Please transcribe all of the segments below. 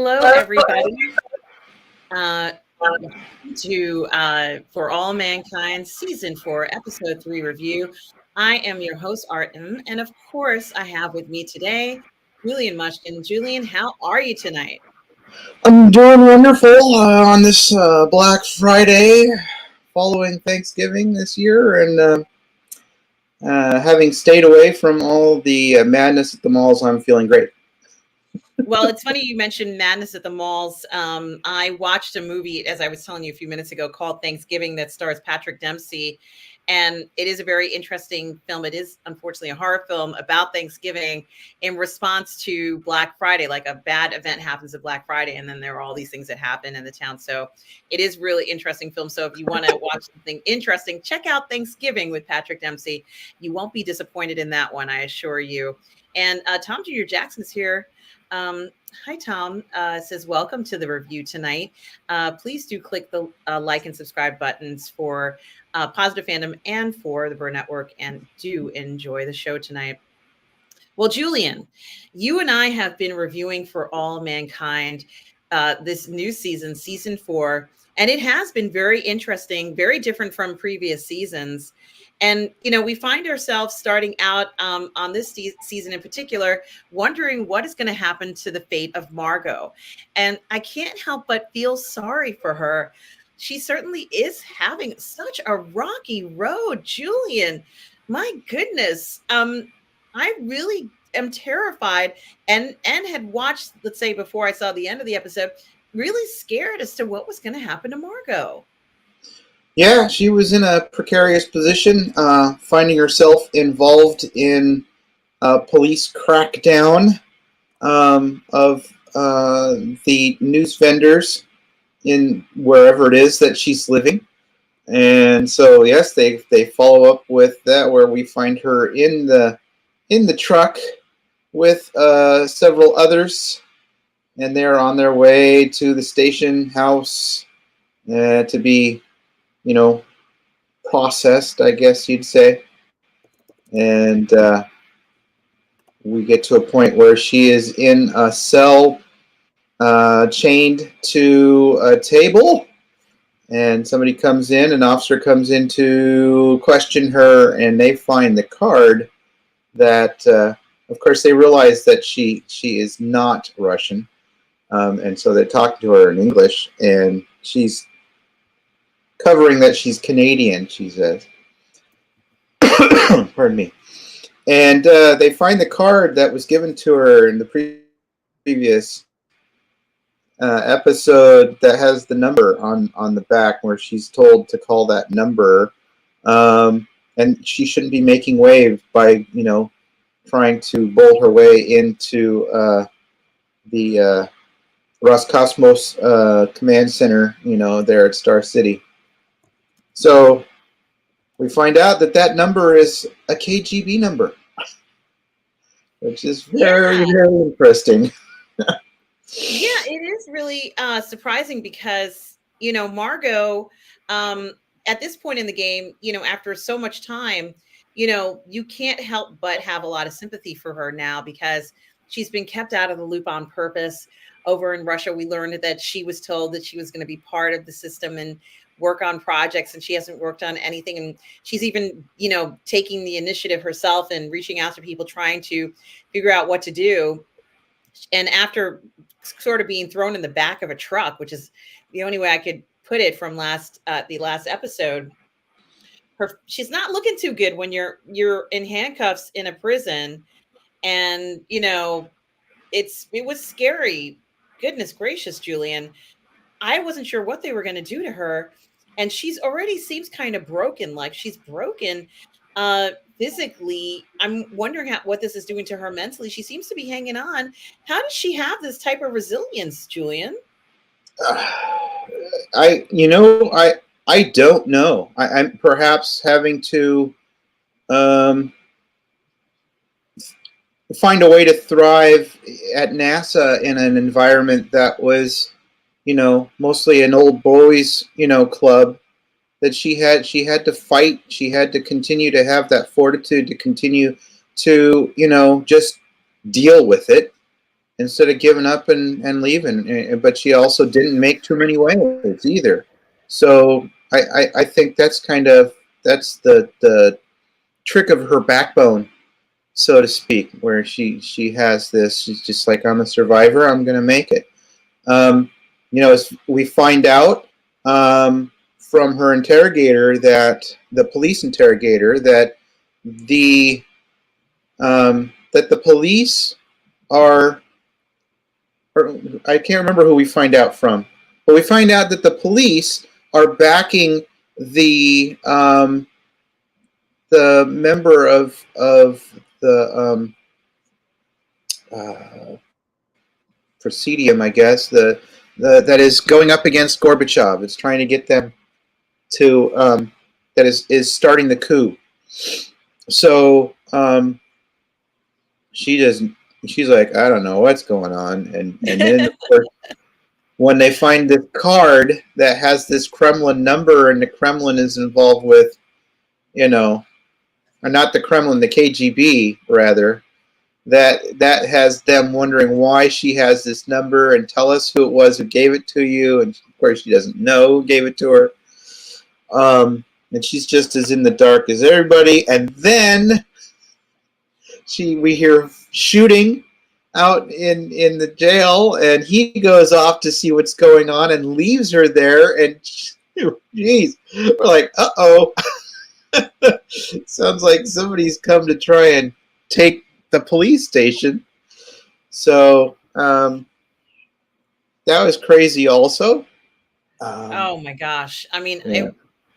Hello, everybody, uh, to For All Mankind Season 4, Episode 3 review. I am your host, Artem, and of course, I have with me today Julian Mushkin. Julian, how are you tonight? I'm doing wonderful on this Black Friday following Thanksgiving this year, and having stayed away from all the madness at the malls, I'm feeling great. Well, it's funny you mentioned madness at the malls. I watched a movie, as I was telling you a few minutes ago, called Thanksgiving that stars Patrick Dempsey. And it is a very interesting film. It is unfortunately a horror film about Thanksgiving in response to Black Friday. Like a bad event happens at Black Friday, and then there are all these things that happen in the town. So it is really interesting film. So if you want to watch something interesting, check out Thanksgiving with Patrick Dempsey. You won't be disappointed in that one, I assure you. And Tom Jr. Jackson's here. Hi, Tom. Says, welcome to the review tonight. Please do click the like and subscribe buttons for Positive Fandom and for the Burnettwork, and do enjoy the show tonight. Well, Julian, you and I have been reviewing For All Mankind this new season, season 4, and it has been very interesting, very different from previous seasons. And, you know, we find ourselves starting out on this season in particular, wondering what is going to happen to the fate of Margo. And I can't help but feel sorry for her. She certainly is having such a rocky road, Julian. My goodness. I really am terrified and had watched, let's say, before I saw the end of the episode, really scared as to what was going to happen to Margo. Yeah, she was in a precarious position, finding herself involved in a police crackdown of the news vendors in wherever it is that she's living. And so, yes, they follow up with that, where we find her in the truck with several others, and they're on their way to the station house to be, processed, I guess you'd say. And we get to a point where she is in a cell, chained to a table, and somebody comes in, an officer comes in to question her, and they find the card that, of course, they realize that she is not Russian, and so they talk to her in English, and she's covering that she's Canadian, she says. Pardon me. And they find the card that was given to her in the previous episode that has the number on the back, where she's told to call that number, and she shouldn't be making waves by, trying to bowl her way into the Roscosmos command center, there at Star City. So we find out that number is a KGB number, which is very, very interesting. Yeah, it is really surprising because, Margo, at this point in the game, after so much time, you can't help but have a lot of sympathy for her now, because she's been kept out of the loop on purpose. Over in Russia, we learned that she was told that she was going to be part of the system and work on projects, and she hasn't worked on anything. And she's even, taking the initiative herself and reaching out to people, trying to figure out what to do. And after sort of being thrown in the back of a truck, which is the only way I could put it from the last episode, she's not looking too good when you're in handcuffs in a prison. And, it was scary. Goodness gracious, Julian. I wasn't sure what they were going to do to her. And she's already seems kind of broken, like she's broken physically. I'm wondering what this is doing to her mentally. She seems to be hanging on. How does she have this type of resilience, Julian? I don't know. I'm perhaps having to find a way to thrive at NASA in an environment that was, mostly an old boys, club, that she had to fight. She had to continue to have that fortitude to continue to, just deal with it. instead of giving up and leaving. But she also didn't make too many waves either. So I think that's that's the trick of her backbone, so to speak, where she has this. She's just like, I'm a survivor. I'm going to make it. As we find out from her interrogator, that the police interrogator, that the police are, or I can't remember who we find out from, but we find out that the police are backing the member of the Presidium, I guess, the that is going up against Gorbachev. It's trying to get them to that is starting the coup. So she's like, I don't know what's going on, and then of course, when they find this card that has this Kremlin number, and the Kremlin is involved with, or not the Kremlin, the KGB rather, that has them wondering why she has this number, and tell us who it was who gave it to you. And of course she doesn't know who gave it to her. And she's just as in the dark as everybody. And then we hear shooting out in the jail, and he goes off to see what's going on and leaves her there. And geez, we're like, uh-oh. Sounds like somebody's come to try and take the police station. So that was crazy also. Oh my gosh. I mean, yeah.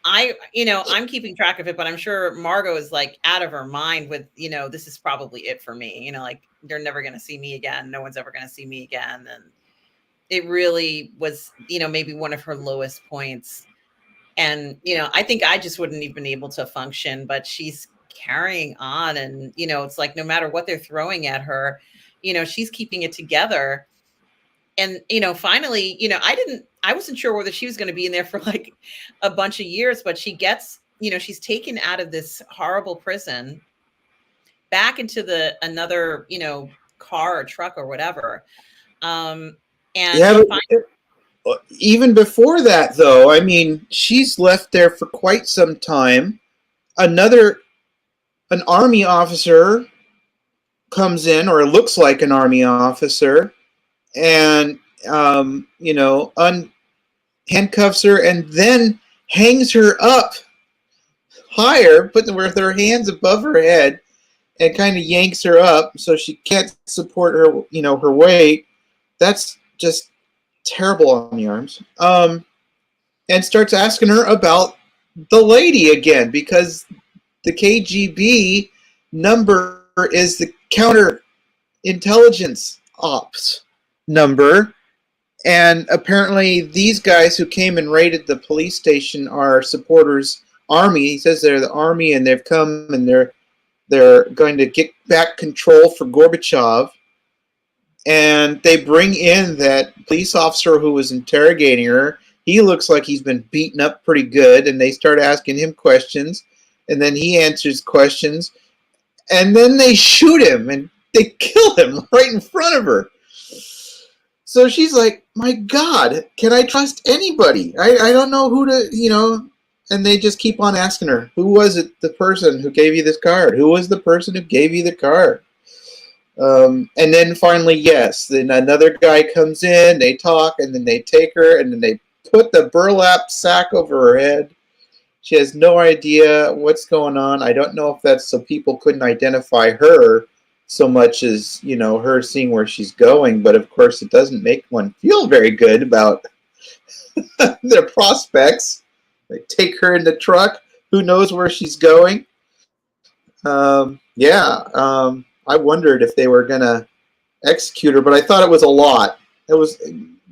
I'm keeping track of it, but I'm sure Margo is like out of her mind with, this is probably it for me. Like, they're never going to see me again. No one's ever going to see me again. And it really was, maybe one of her lowest points. And, I think I just wouldn't even been able to function, but she's carrying on. And, it's like, no matter what they're throwing at her, she's keeping it together. And, finally, I wasn't sure whether she was going to be in there for like a bunch of years, but she gets, she's taken out of this horrible prison back into another, car or truck or whatever. And yeah, even before that, though, I mean, she's left there for quite some time. An army officer comes in, or looks like an army officer, and handcuffs her, and then hangs her up higher, putting with her hands above her head, and kind of yanks her up so she can't support her, her weight. That's just terrible on the arms. And starts asking her about the lady again, because the KGB number is the counter intelligence ops number. And apparently these guys who came and raided the police station are supporters army. He says they're the army, and they've come and they're going to get back control for Gorbachev. And they bring in that police officer who was interrogating her. He looks like he's been beaten up pretty good, and they start asking him questions, and then he answers questions, and then they shoot him, and they kill him right in front of her. So she's like, my God, can I trust anybody? I don't know who to, and they just keep on asking her, who was it, the person who gave you this card? Who was the person who gave you the card? And then finally, yes, then another guy comes in, they talk, and then they take her, and then they put the burlap sack over her head. She has no idea what's going on. I don't know if that's so people couldn't identify her so much as, her seeing where she's going. But of course, it doesn't make one feel very good about their prospects. They take her in the truck. Who knows where she's going? I wondered if they were going to execute her, but I thought it was a lot. It was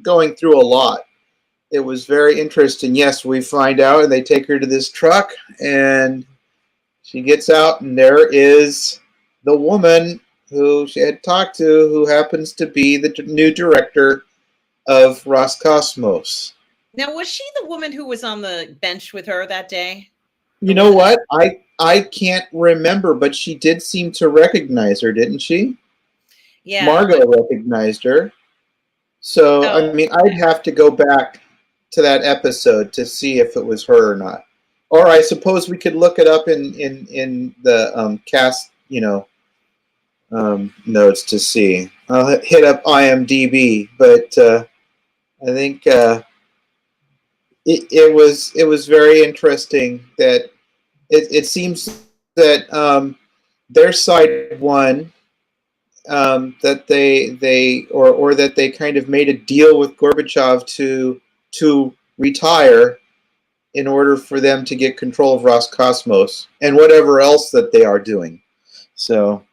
going through a lot. It was very interesting. Yes, we find out, and they take her to this truck, and she gets out, and there is the woman who she had talked to, who happens to be the new director of Roscosmos. Now, was she the woman who was on the bench with her that day? You know what? I can't remember, but she did seem to recognize her, didn't she? Yeah. Margo recognized her. So, I Oh, mean, I'd have to go back to that episode to see if it was her or not. Or I suppose we could look it up in the cast, notes to see. I'll hit up IMDb, but I think it was very interesting that it seems that their side won, that or that they kind of made a deal with Gorbachev to retire in order for them to get control of Roscosmos and whatever else that they are doing. So,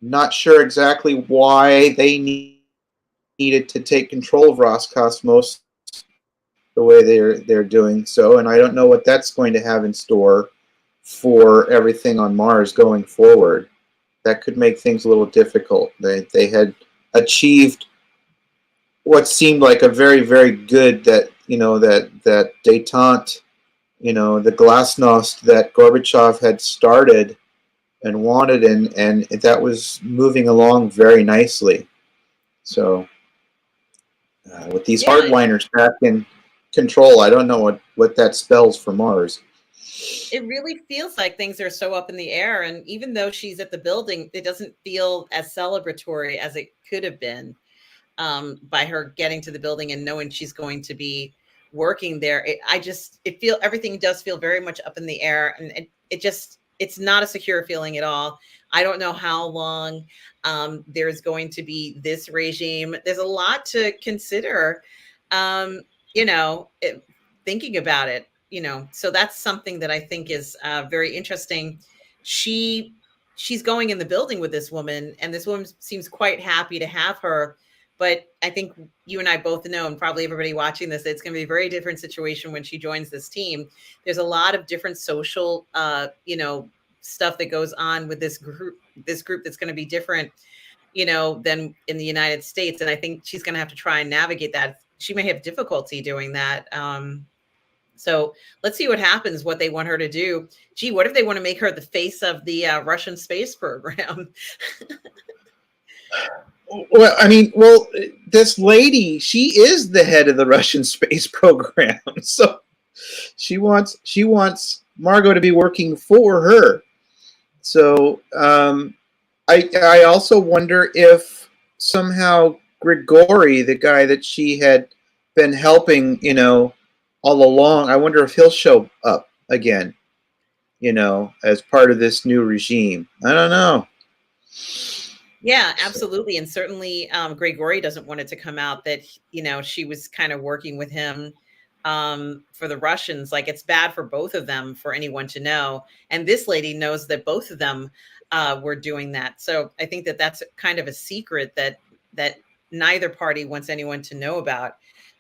not sure exactly why they needed to take control of Roscosmos the way they're doing so, and I don't know what that's going to have in store for everything on Mars going forward. That could make things a little difficult. They had achieved what seemed like a very very good that detente, the glasnost that Gorbachev had started and wanted, and that was moving along very nicely. So with these yeah. hardliners back in control, I don't know what that spells for Mars. It really feels like things are so up in the air. And even though she's at the building, it doesn't feel as celebratory as it could have been, by her getting to the building and knowing she's going to be working there. Everything does feel very much up in the air. And it's not a secure feeling at all. I don't know how long there's going to be this regime. There's a lot to consider, um, thinking about it, so that's something that I think is very interesting. She's going in the building with this woman, and this woman seems quite happy to have her. But I think you and I both know, and probably everybody watching this, it's going to be a very different situation when she joins this team. There's a lot of different social, stuff that goes on with this group. This group that's going to be different, than in the United States, and I think she's going to have to try and navigate that. She may have difficulty doing that. So let's see what happens, what they want her to do. Gee, what if they want to make her the face of the Russian space program? Well, this lady, she is the head of the Russian space program, so she wants Margo to be working for her. So I also wonder if somehow Grigori, the guy that she had been helping, all along, I wonder if he'll show up again, as part of this new regime. I don't know. Yeah, So, absolutely. And certainly Grigori doesn't want it to come out that, she was kind of working with him for the Russians. Like, it's bad for both of them for anyone to know. And this lady knows that both of them were doing that. So I think that that's kind of a secret that neither party wants anyone to know about.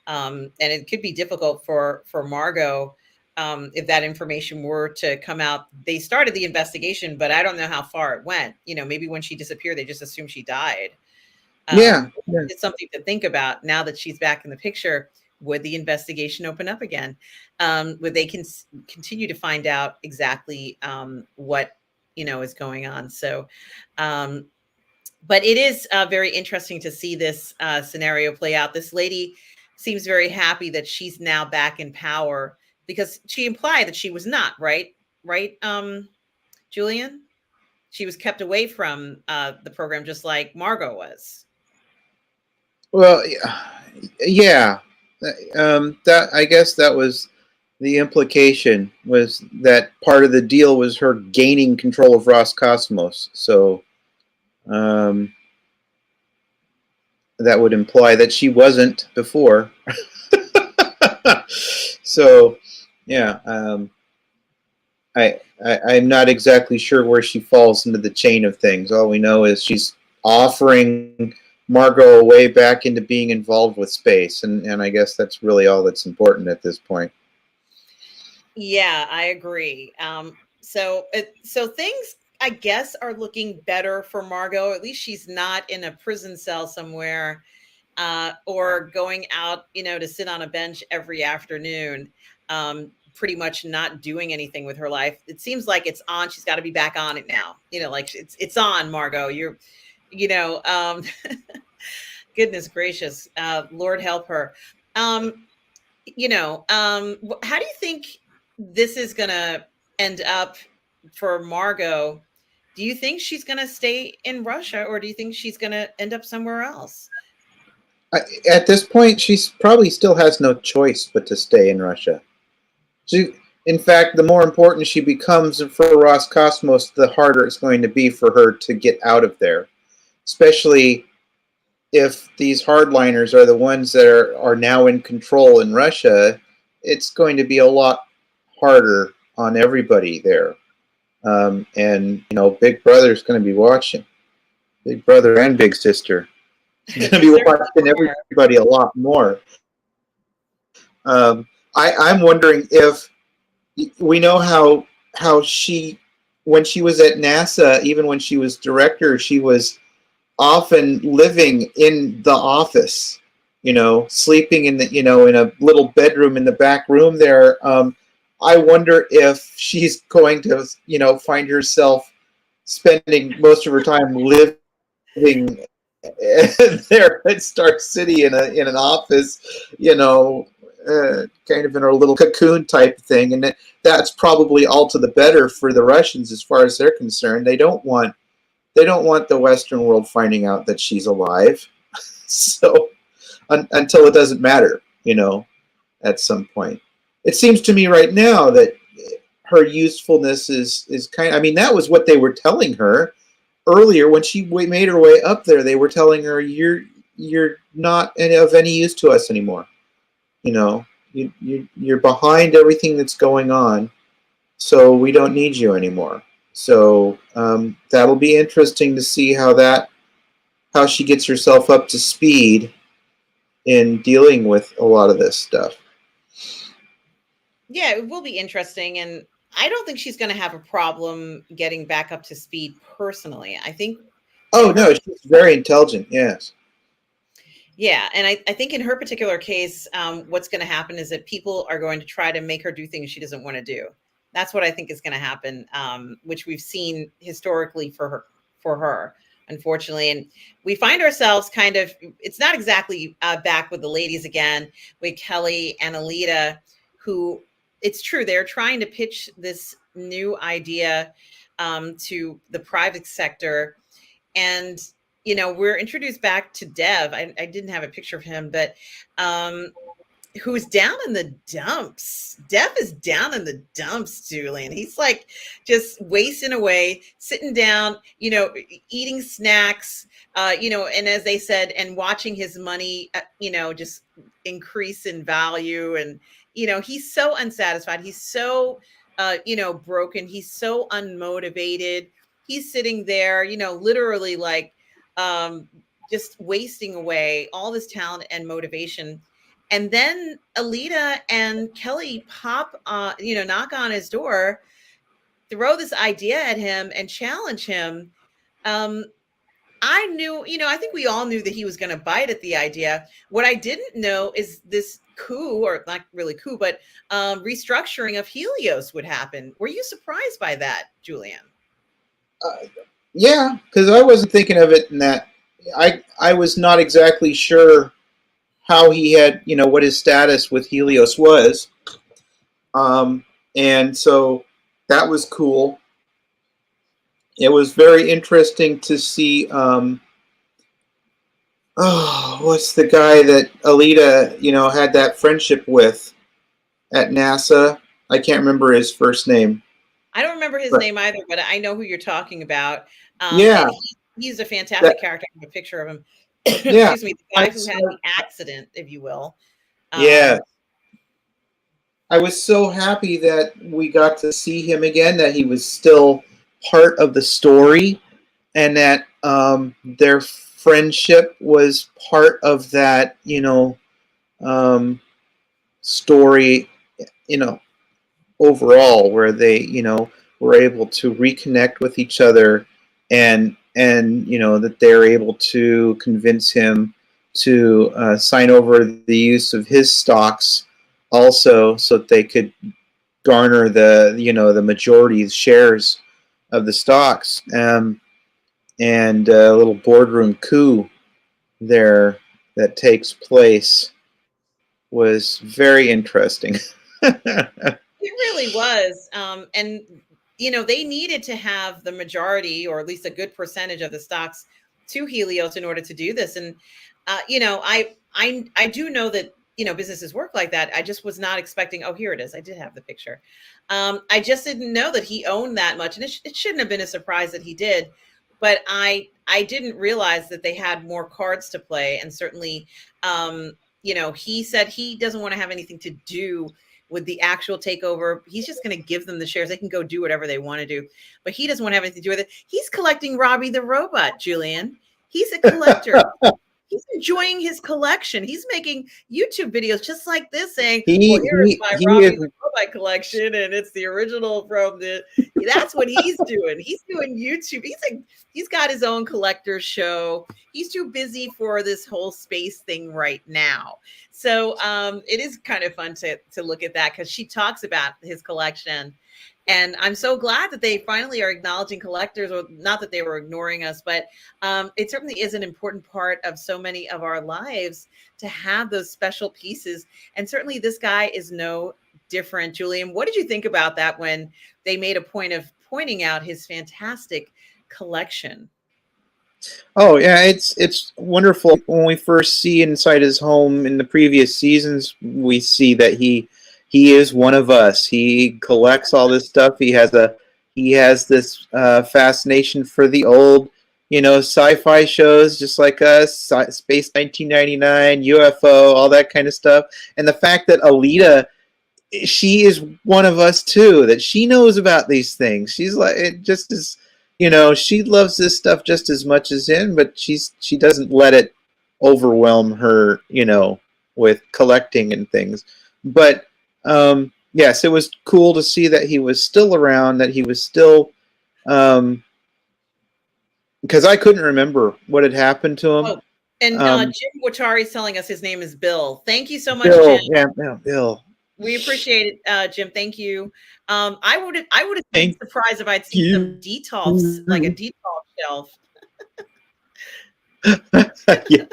And it could be difficult for Margo, if that information were to come out. They started the investigation, but I don't know how far it went. Maybe when she disappeared, they just assumed she died. yeah, yeah. It's something to think about now that she's back in the picture. Would the investigation open up again? Would they continue to find out exactly what is going on? So, but it is very interesting to see this scenario play out. This lady seems very happy that she's now back in power, because she implied that she was not, right, Julian? She was kept away from the program, just like Margo was. Well, yeah. That, I guess that was the implication, was that part of the deal was her gaining control of Roscosmos. So um, that would imply that she wasn't before. So yeah, I'm not exactly sure where she falls into the chain of things. All we know is she's offering Margo a way back into being involved with space, and I guess that's really all that's important at this point. Yeah, I agree. So things, I guess, are looking better for Margo. At least she's not in a prison cell somewhere, or going out, to sit on a bench every afternoon, pretty much not doing anything with her life. It seems like it's on. She's got to be back on it now. Like it's on, Margo. You know, goodness gracious, Lord help her. Um, how do you think this is going to end up for Margo? Do you think she's going to stay in Russia, or do you think she's going to end up somewhere else? At this point, she's probably still has no choice but to stay in Russia. She, in fact, the more important she becomes for Roscosmos, the harder it's going to be for her to get out of there. Especially if these hardliners are the ones that are now in control in Russia, it's going to be a lot harder on everybody there. And, Big Brother's going to be watching. Big Brother and Big Sister. He's going to be watching everybody a lot more. I'm wondering if we know how she, when she was at NASA, even when she was director, she was often living in the office, sleeping in the, in a little bedroom in the back room there. I wonder if she's going to, find herself spending most of her time living there at Star City in an office, kind of in a little cocoon type thing, and that's probably all to the better for the Russians as far as they're concerned. They don't want the Western world finding out that she's alive, so until it doesn't matter, at some point. It seems to me right now that her usefulness is kind. I mean, that was what they were telling her earlier when she made her way up there. They were telling her, you're not of any use to us anymore. You're behind everything that's going on, so we don't need you anymore. So that'll be interesting to see how she gets herself up to speed in dealing with a lot of this stuff. Yeah, it will be interesting, and I don't think she's going to have a problem getting back up to speed personally. I think. Oh no, she's very intelligent. Yes. Yeah, and I think in her particular case, what's going to happen is that people are going to try to make her do things she doesn't want to do. That's what I think is going to happen, which we've seen historically for her, unfortunately. And we find ourselves kind of, it's not exactly back with the ladies again, with Kelly and Alita, who, it's true, they're trying to pitch this new idea to the private sector. And we're introduced back to Dev. I didn't have a picture of him, but who's down in the dumps. Dev is down in the dumps, Julian. He's like just wasting away, sitting down, eating snacks, and as they said, and watching his money, just increase in value. And, he's so unsatisfied. He's so, broken. He's so unmotivated. He's sitting there, literally like, just wasting away all this talent and motivation. And then Alita and Kelly knock on his door, throw this idea at him and challenge him. I knew, I think we all knew that he was going to bite at the idea. What I didn't know is this coup, or not really coup, but restructuring of Helios would happen. Were you surprised by that, Julian? Yeah, because I wasn't thinking of it in that. I was not exactly sure how he had, what his status with Helios was. And so that was cool. It was very interesting to see, what's the guy that Alita, had that friendship with at NASA? I can't remember his first name. I don't remember his name either, but I know who you're talking about. Yeah. He's a fantastic character. I have a picture of him. Yeah. Excuse me, the guy who had the accident, if you will. Yeah. I was so happy that we got to see him again, that he was still part of the story, and that their friendship was part of that, story, overall, where they, were able to reconnect with each other, and that they're able to convince him to sign over the use of his stocks also, so that they could garner the majority shares of the stocks. and a little boardroom coup there that takes place was very interesting. It really was. And they needed to have the majority, or at least a good percentage of the stocks to Helios in order to do this. And I do know that businesses work like that. I just was not expecting. Oh, here it is. I did have the picture. I just didn't know that he owned that much, and it shouldn't have been a surprise that he did. But I didn't realize that they had more cards to play, and certainly, he said he doesn't want to have anything to do with the actual takeover. He's just going to give them the shares. They can go do whatever they want to do, but he doesn't want to have anything to do with it. He's collecting Robbie the robot, Julian. He's a collector. He's enjoying his collection. He's making YouTube videos just like this, saying, "Well, here's my Robbie the robot collection, and it's the original from the." That's what he's doing. He's doing YouTube. He's got his own collector show. He's too busy for this whole space thing right now. So it is kind of fun to look at that, because she talks about his collection. And I'm so glad that they finally are acknowledging collectors, or not that they were ignoring us, but it certainly is an important part of so many of our lives to have those special pieces. And certainly this guy is no different. Julian, what did you think about that when they made a point of pointing out his fantastic collection? Oh yeah, it's wonderful. When we first see inside his home in the previous seasons, we see that he is one of us. He collects all this stuff. He has this fascination for the old, sci-fi shows, just like us, Space 1999, UFO, all that kind of stuff. And the fact that Alita, she is one of us too, that she knows about these things. She's like, it just is, she loves this stuff just as much as him, but she doesn't let it overwhelm her, with collecting and things. But yes, it was cool to see that he was still around, that he was still, because I couldn't remember what had happened to him. Oh, and Jim Watari's telling us his name is Bill. Thank you so much, Bill. Jim. Yeah, Bill. We appreciate it, Jim. Thank you. I would have been surprised if I'd seen some detox, like a detox shelf. Yeah.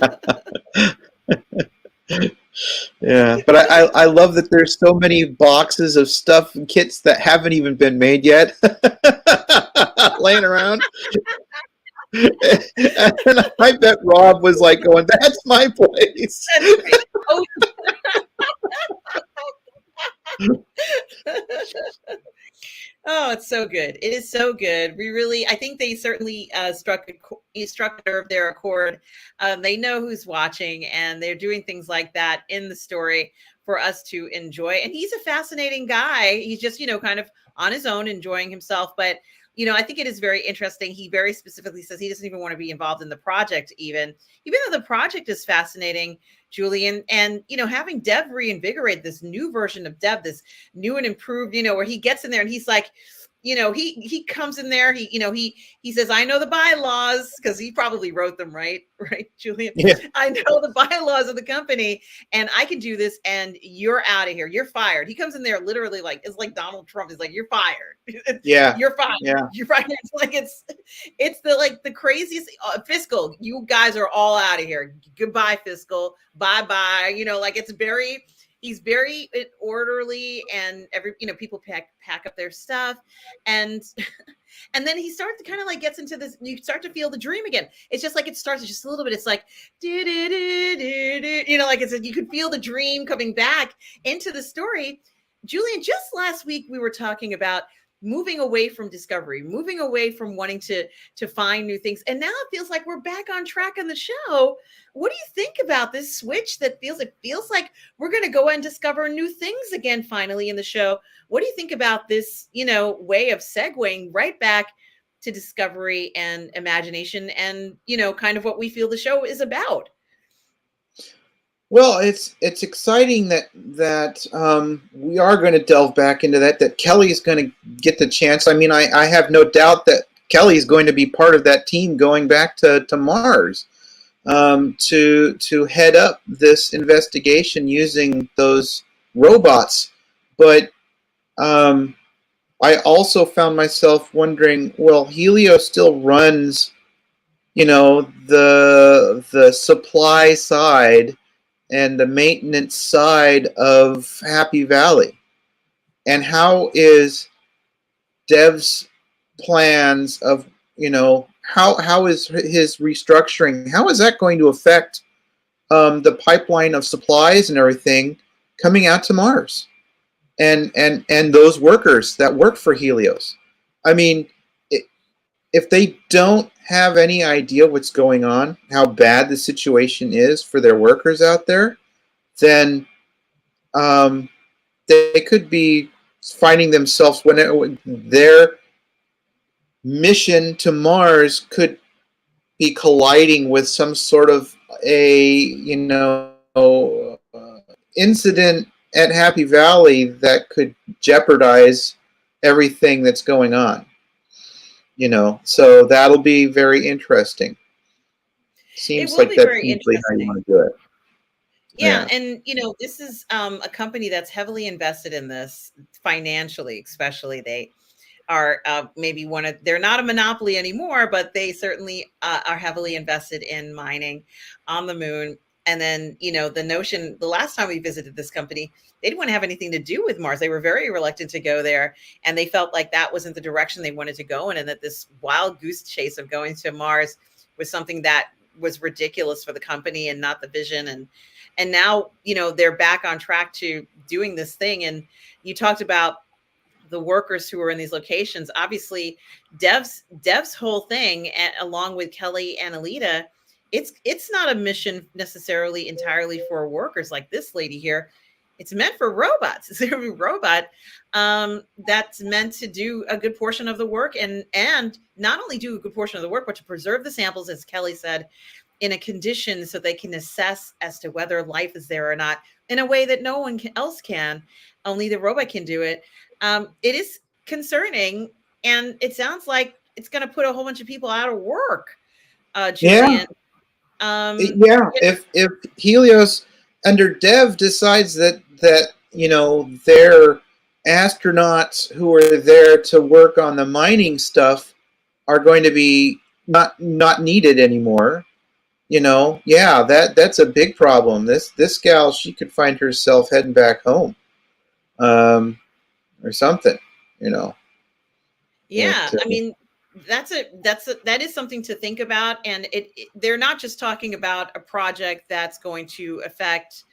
Yeah, but I love that there's so many boxes of stuff and kits that haven't even been made yet laying around. And I bet Rob was like going, "That's my place." Oh. Oh, it's so good. It is so good. I think they certainly struck a nerve there, a chord. They know who's watching, and they're doing things like that in the story for us to enjoy. And he's a fascinating guy. He's just, kind of on his own, enjoying himself. But, I think it is very interesting. He very specifically says he doesn't even want to be involved in the project, even though the project is fascinating, Julian. And, having Dev reinvigorate this new version of Dev, this new and improved, where he gets in there and he's like, he comes in there, he says, "I know the bylaws," because he probably wrote them, right, Julian? Yeah. "I know the bylaws of the company, and I can do this, and you're out of here. You're fired." He comes in there literally it's like Donald Trump. He's like, "You're fired." Yeah. "You're fired." Yeah. "You're fired." It's like it's the craziest. Fiscal, you guys are all out of here. Goodbye, Fiscal. Bye bye. He's very orderly, and people pack up their stuff, and and then he starts to kind of gets into this. You start to feel the dream again. It's just like it starts just a little bit. It's like you could feel the dream coming back into the story. Julian, just last week we were talking about moving away from discovery, moving away from wanting to find new things. And now it feels like we're back on track on the show. What do you think about this switch that feels like we're going to go and discover new things again, finally, in the show? What do you think about this, way of segueing right back to discovery and imagination and, kind of what we feel the show is about? Well, it's exciting that we are going to delve back into that Kelly is going to get the chance. I mean, I have no doubt that Kelly is going to be part of that team going back to Mars to head up this investigation using those robots. But I also found myself wondering, well, Helios still runs the supply side and the maintenance side of Happy Valley, and how is Dev's plans of how is his restructuring? How is that going to affect the pipeline of supplies and everything coming out to Mars, and those workers that work for Helios? I mean, if they don't have any idea what's going on, how bad the situation is for their workers out there, then they could be finding themselves when their mission to Mars could be colliding with some sort of incident at Happy Valley that could jeopardize everything that's going on. So that'll be very interesting. Seems like that's usually how you want to do it. Yeah, and this is a company that's heavily invested in this financially, especially. They are maybe they're not a monopoly anymore, but they certainly are heavily invested in mining on the moon. And then, the notion, the last time we visited this company, they didn't want to have anything to do with Mars. They were very reluctant to go there. And they felt like that wasn't the direction they wanted to go in, and that this wild goose chase of going to Mars was something that was ridiculous for the company and not the vision. And now, they're back on track to doing this thing. And you talked about the workers who are in these locations. Obviously, Dev's whole thing, along with Kelly and Alita, it's not a mission necessarily entirely for workers like this lady here. It's meant for robots. It's a robot that's meant to do a good portion of the work, and not only do a good portion of the work, but to preserve the samples, as Kelly said, in a condition so they can assess as to whether life is there or not in a way that no one else can. Only the robot can do it. It is concerning, and it sounds like it's going to put a whole bunch of people out of work. Julian. If Helios under Dev decides that their astronauts who are there to work on the mining stuff are going to be not needed anymore, that's a big problem. This gal, she could find herself heading back home. Or something, Yeah, I mean, that is something to think about. And they're not just talking about a project that's going to affect,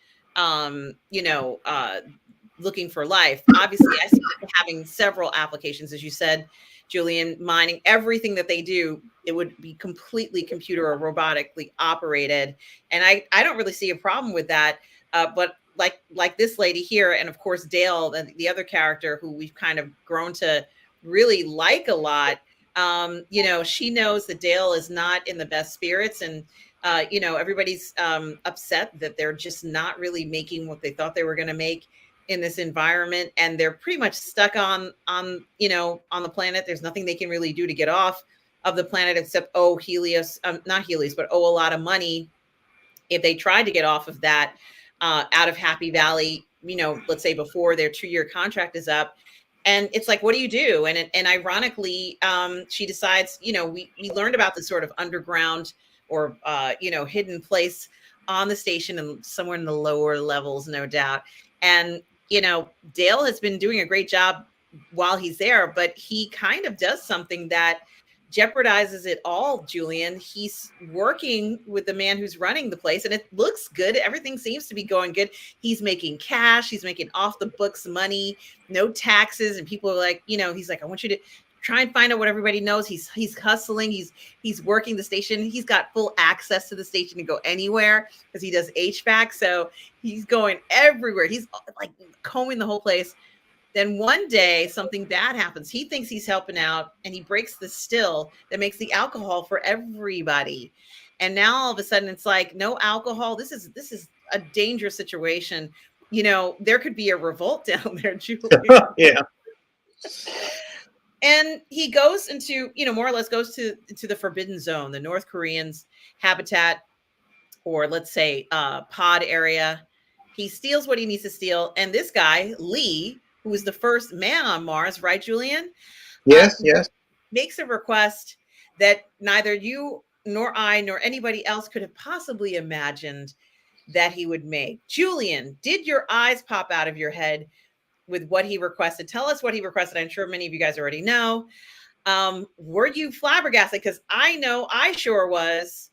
looking for life. Obviously, I see people having several applications, as you said, Julian, mining. Everything that they do, it would be completely computer or robotically operated. And I don't really see a problem with that. But like this lady here, and of course Dale, the other character who we've kind of grown to really like a lot, she knows that Dale is not in the best spirits, and everybody's upset that they're just not really making what they thought they were going to make in this environment, and they're pretty much stuck on the planet. There's nothing they can really do to get off of the planet except Helios, not Helios, but a lot of money if they tried to get off of that. Out of Happy Valley, let's say before their 2-year contract is up. And it's like, what do you do? And ironically, she decides, we learned about this sort of underground or, hidden place on the station and somewhere in the lower levels, no doubt. And, Dale has been doing a great job while he's there, but he kind of does something that jeopardizes it all, Julian. He's working with the man who's running the place, and it looks good. Everything seems to be going good. He's making cash. He's making off the books money, no taxes. And people are like, he's like, I want you to try and find out what everybody knows. He's hustling. He's working the station. He's got full access to the station to go anywhere because he does HVAC. So he's going everywhere. He's like combing the whole place. Then one day something bad happens. He thinks he's helping out, and he breaks the still that makes the alcohol for everybody. And now all of a sudden it's like, no alcohol. This is a dangerous situation. There could be a revolt down there, Julian. Yeah. And he goes into, more or less goes to the forbidden zone, the North Koreans' habitat, or let's say pod area. He steals what he needs to steal. And this guy, Lee, who is the first man on Mars, right, Julian? Yes, yes. Makes a request that neither nor I nor anybody else could have possibly imagined that he would make. Julian, did your eyes pop out of your head with what he requested? Tell us what he requested. I'm sure many of you guys already know. Were you flabbergasted? Because I know I sure was.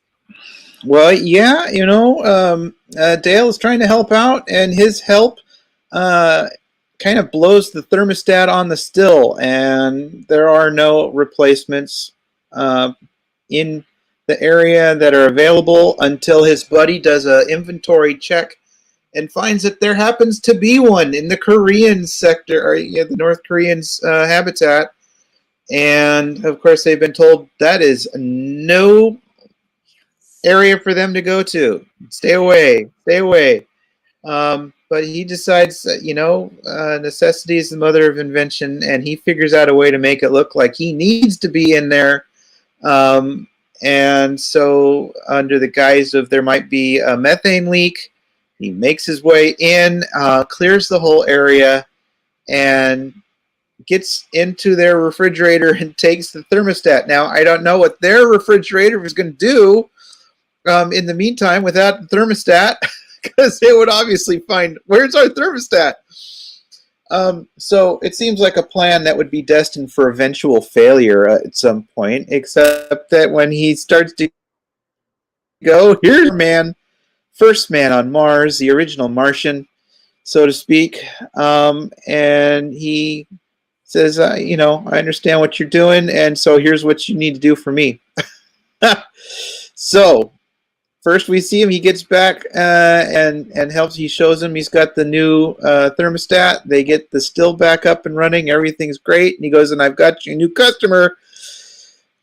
Well, yeah, Dale is trying to help out, and his help kind of blows the thermostat on the still, and there are no replacements in the area that are available until his buddy does an inventory check and finds that there happens to be one in the Korean sector, or the North Koreans' habitat. And of course, they've been told that is no area for them to go to. Stay away, stay away. But he decides that, necessity is the mother of invention, and he figures out a way to make it look like he needs to be in there. And so, under the guise of there might be a methane leak, he makes his way in, clears the whole area, and gets into their refrigerator and takes the thermostat. Now, I don't know what their refrigerator was going to do in the meantime without the thermostat, because they would obviously find, where's our thermostat? So it seems like a plan that would be destined for eventual failure at some point, except that when he starts to go, here's first man on Mars, the original Martian, so to speak, and he says, I understand what you're doing, and so here's what you need to do for me. So first we see him, he gets back and helps. He shows him he's got the new thermostat. They get the still back up and running. Everything's great. And he goes, and I've got you a new customer.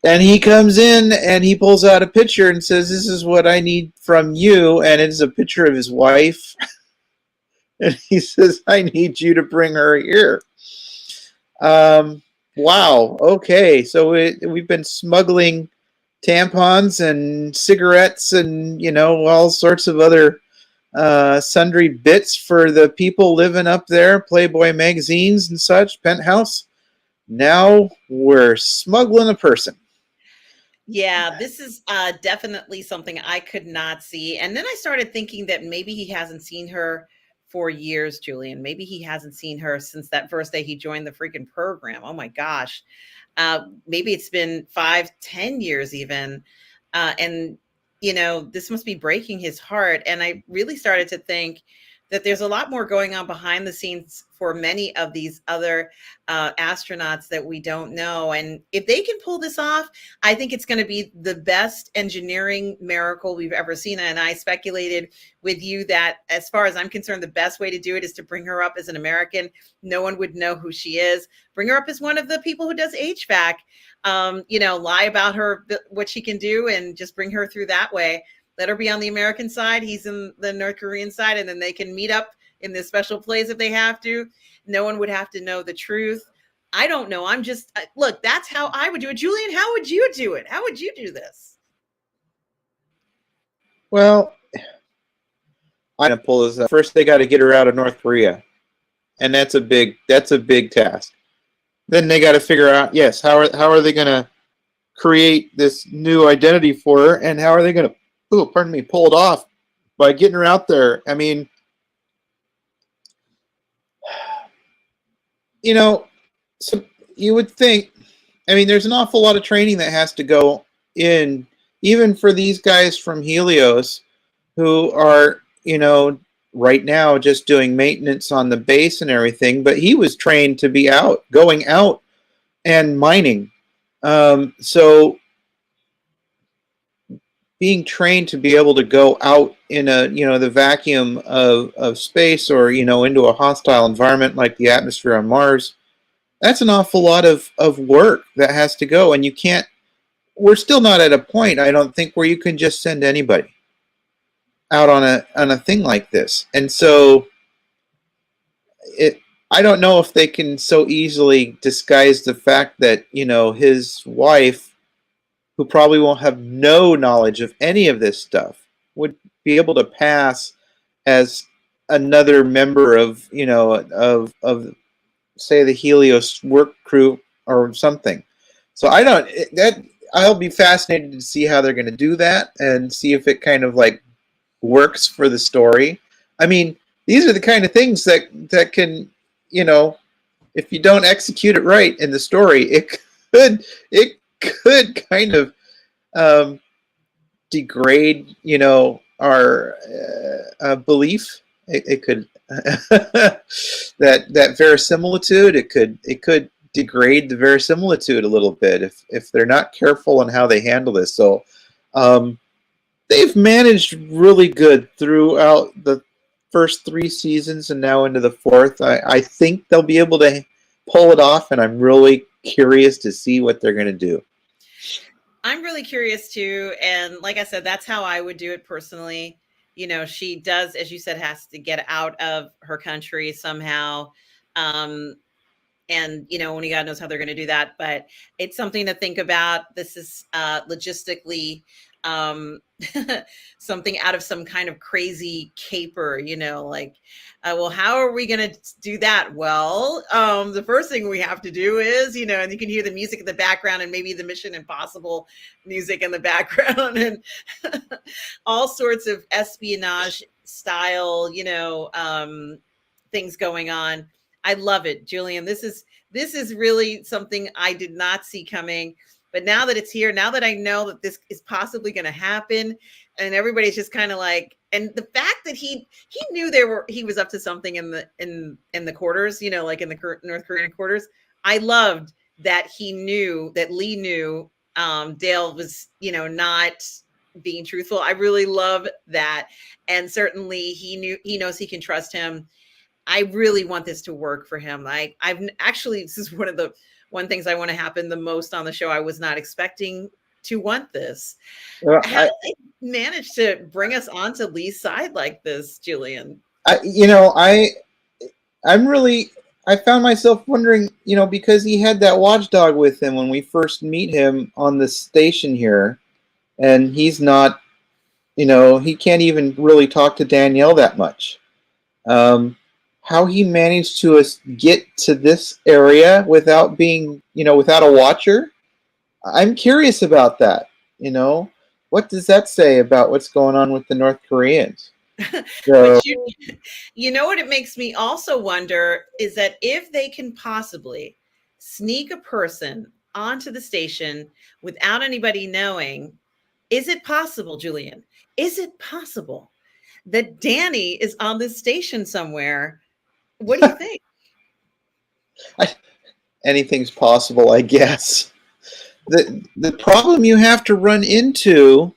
And he comes in and he pulls out a picture and says, this is what I need from you. And it's a picture of his wife. And he says, I need you to bring her here. Wow. Okay. So we've been smuggling tampons and cigarettes and, all sorts of other sundry bits for the people living up there, Playboy magazines and such, Penthouse. Now we're smuggling a person. Yeah, this is definitely something I could not see. And then I started thinking that maybe he hasn't seen her for years, Julian. Maybe he hasn't seen her since that first day he joined the freaking program. Oh my gosh. Maybe it's been 5-10 years even. And, this must be breaking his heart. And I really started to think that there's a lot more going on behind the scenes for many of these other astronauts that we don't know. And if they can pull this off, I think it's going to be the best engineering miracle we've ever seen. And I speculated with you that, as far as I'm concerned, the best way to do it is to bring her up as an American. No one would know who she is. Bring her up as one of the people who does HVAC. Lie about her, what she can do, and just bring her through that way. Let her be on the American side. He's in the North Korean side, and then they can meet up in this special place if they have to. No one would have to know the truth. I don't know. I'm just, look, that's how I would do it. Julian, how would you do it? How would you do this? Well, I'm going to pull this up. First, they got to get her out of North Korea. And that's a big task. Then they got to figure out, yes, how are they going to create this new identity for her, and how are they going to, pull it off by getting her out there? I mean, so you would think, there's an awful lot of training that has to go in, even for these guys from Helios who are, right now just doing maintenance on the base and everything, but he was trained to be going out and mining. So being trained to be able to go out in the vacuum of space, or, into a hostile environment like the atmosphere on Mars, that's an awful lot of work that has to go. And we're still not at a point, I don't think, where you can just send anybody out on a thing like this. And so I don't know if they can so easily disguise the fact that, his wife, who probably won't have no knowledge of any of this stuff, would be able to pass as another member of, of say the Helios work crew or something. So I I'll be fascinated to see how they're going to do that and see if it kind of like works for the story. I mean, these are the kind of things that can, you know, if you don't execute it right in the story, it could kind of um, degrade, you know, our belief. It could that verisimilitude. It could degrade the verisimilitude a little bit if they're not careful on how they handle this. So they've managed really good throughout the first 3 seasons and now into the fourth. I think they'll be able to pull it off, and I'm really curious to see what they're going to do. I'm really curious too. And like I said, that's how I would do it personally. You know, she does, as you said, has to get out of her country somehow. Um, and you know, only God knows how they're going to do that, but it's something to think about. This is logistically um something out of some kind of crazy caper, you know, like well, how are we going to do that? Well, the first thing we have to do is, you know, and you can hear the music in the background and maybe the Mission Impossible music in the background and all sorts of espionage style, you know, things going on. I love it, Julian. This is really something I did not see coming. But now that it's here, now that I know that this is possibly going to happen, and everybody's just kind of like, and the fact that he knew he was up to something in the quarters, you know, like in the North Korean quarters. I loved that he knew that Lee knew Dale was, you know, not being truthful. I really love that, and certainly he knows he can trust him. I really want this to work for him. I've actually, this is one things I want to happen the most on the show. I was not expecting to want this. Well, How did they manage to bring us onto Lee's side like this, Julian? you know, I'm really, I found myself wondering, you know, because he had that watchdog with him when we first meet him on the station here, and he's not, you know, he can't even really talk to Danielle that much. How he managed to get to this area without being, you know, without a watcher, I'm curious about that. You know, what does that say about what's going on with the North Koreans? So, But you know what it makes me also wonder is that if they can possibly sneak a person onto the station without anybody knowing, is it possible, Julian? Is it possible that Danny is on this station somewhere? What do you think? anything's possible, I guess. The problem you have to run into